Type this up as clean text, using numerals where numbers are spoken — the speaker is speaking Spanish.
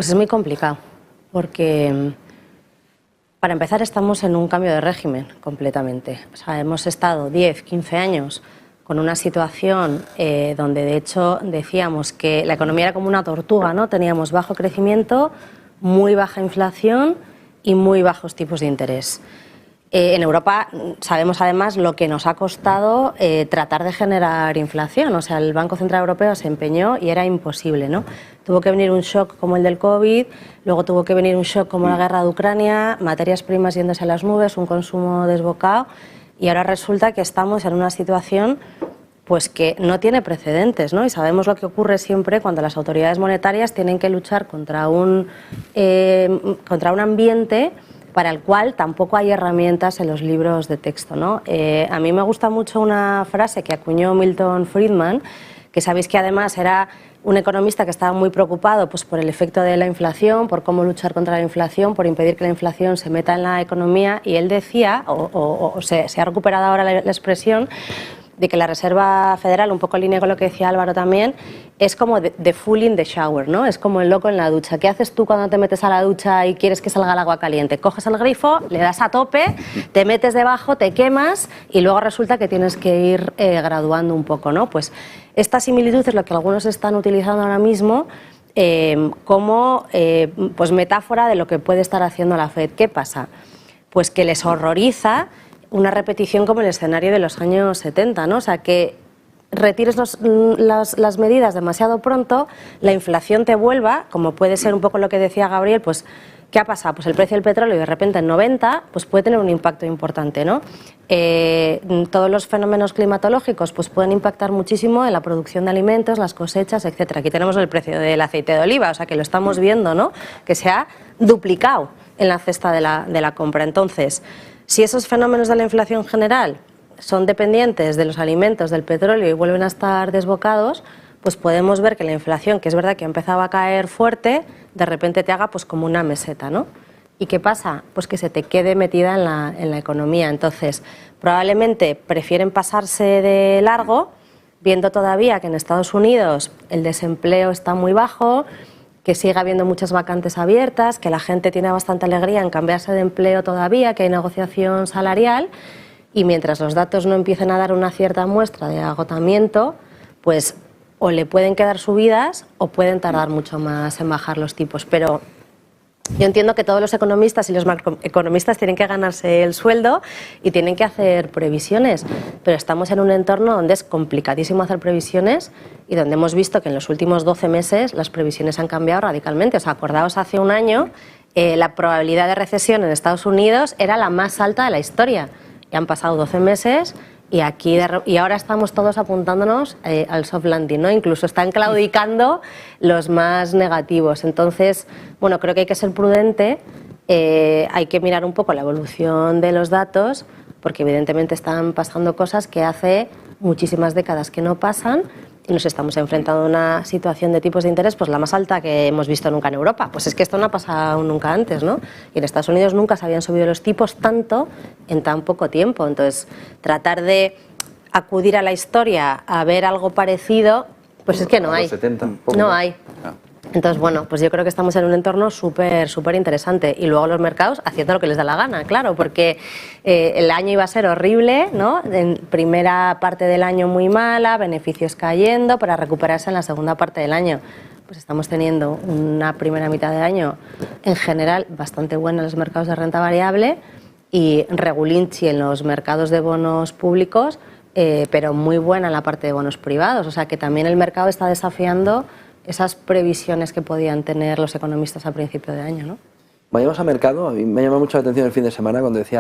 Pues es muy complicado, porque para empezar estamos en un cambio de régimen completamente. O sea, hemos estado 10, 15 años con una situación donde de hecho decíamos que la economía era como una tortuga, ¿no? Teníamos bajo crecimiento, muy baja inflación y muy bajos tipos de interés. En Europa sabemos además lo que nos ha costado tratar de generar inflación. O sea, el Banco Central Europeo se empeñó y era imposible, ¿no? Tuvo que venir un shock como el del COVID, luego tuvo que venir un shock como la guerra de Ucrania, materias primas yéndose a las nubes, un consumo desbocado, y ahora resulta que estamos en una situación pues que no tiene precedentes, ¿no? Y sabemos lo que ocurre siempre cuando las autoridades monetarias tienen que luchar contra un ambiente para el cual tampoco hay herramientas en los libros de texto, ¿no? A mí me gusta mucho una frase que acuñó Milton Friedman, que sabéis que además era un economista que estaba muy preocupado pues, por el efecto de la inflación, por cómo luchar contra la inflación, por impedir que la inflación se meta en la economía, y él decía, se ha recuperado ahora la expresión, de que la Reserva Federal, un poco en línea con lo que decía Álvaro también, es como the fool in the shower, ¿no? Es como el loco en la ducha. ¿Qué haces tú cuando te metes a la ducha y quieres que salga el agua caliente? Coges el grifo, le das a tope, te metes debajo, te quemas y luego resulta que tienes que ir graduando un poco, ¿no? Pues esta similitud es lo que algunos están utilizando ahora mismo como pues metáfora de lo que puede estar haciendo la FED. ¿Qué pasa? Pues que les horroriza una repetición como el escenario de los años 70, ¿no? O sea, que retires las medidas demasiado pronto, la inflación te vuelva, como puede ser un poco lo que decía Gabriel, pues ¿qué ha pasado? Pues el precio del petróleo de repente en 90 pues puede tener un impacto importante, ¿no? Todos los fenómenos climatológicos pues pueden impactar muchísimo en la producción de alimentos, las cosechas, etcétera. Aquí tenemos el precio del aceite de oliva, o sea que lo estamos viendo, ¿no? Que se ha duplicado en la cesta de la compra. Entonces, si esos fenómenos de la inflación general son dependientes de los alimentos, del petróleo y vuelven a estar desbocados, pues podemos ver que la inflación, que es verdad que empezaba a caer fuerte, de repente te haga pues como una meseta, ¿no? ¿Y qué pasa? Pues que se te quede metida en la economía. Entonces, probablemente prefieren pasarse de largo, viendo todavía que en Estados Unidos el desempleo está muy bajo, que sigue habiendo muchas vacantes abiertas, que la gente tiene bastante alegría en cambiarse de empleo todavía, que hay negociación salarial, y mientras los datos no empiecen a dar una cierta muestra de agotamiento, pues o le pueden quedar subidas o pueden tardar mucho más en bajar los tipos. Pero yo entiendo que todos los economistas y los macroeconomistas tienen que ganarse el sueldo y tienen que hacer previsiones, pero estamos en un entorno donde es complicadísimo hacer previsiones y donde hemos visto que en los últimos 12 meses las previsiones han cambiado radicalmente. O sea, acordaos, hace un año la probabilidad de recesión en Estados Unidos era la más alta de la historia. Y han pasado 12 meses y ahora estamos todos apuntándonos al soft landing, ¿no? Incluso están claudicando los más negativos. Entonces, bueno, creo que hay que ser prudente, hay que mirar un poco la evolución de los datos, porque evidentemente están pasando cosas que hace muchísimas décadas que no pasan, y nos estamos enfrentando a una situación de tipos de interés pues la más alta que hemos visto nunca en Europa. Pues es que esto no ha pasado nunca antes, ¿no? Y en Estados Unidos nunca se habían subido los tipos tanto en tan poco tiempo. Entonces, tratar de acudir a la historia a ver algo parecido, pues es que no hay. 70, no hay. Entonces, bueno, pues yo creo que estamos en un entorno súper interesante. Y luego los mercados haciendo lo que les da la gana, claro, porque el año iba a ser horrible, ¿no? En primera parte del año muy mala, beneficios cayendo, para recuperarse en la segunda parte del año. Pues estamos teniendo una primera mitad de año, en general, bastante buena en los mercados de renta variable y regulinchi en los mercados de bonos públicos, pero muy buena en la parte de bonos privados. O sea que también el mercado está desafiando esas previsiones que podían tener los economistas a principio de año, ¿no? Vayamos a mercado. A mí me llamó mucho la atención el fin de semana cuando decía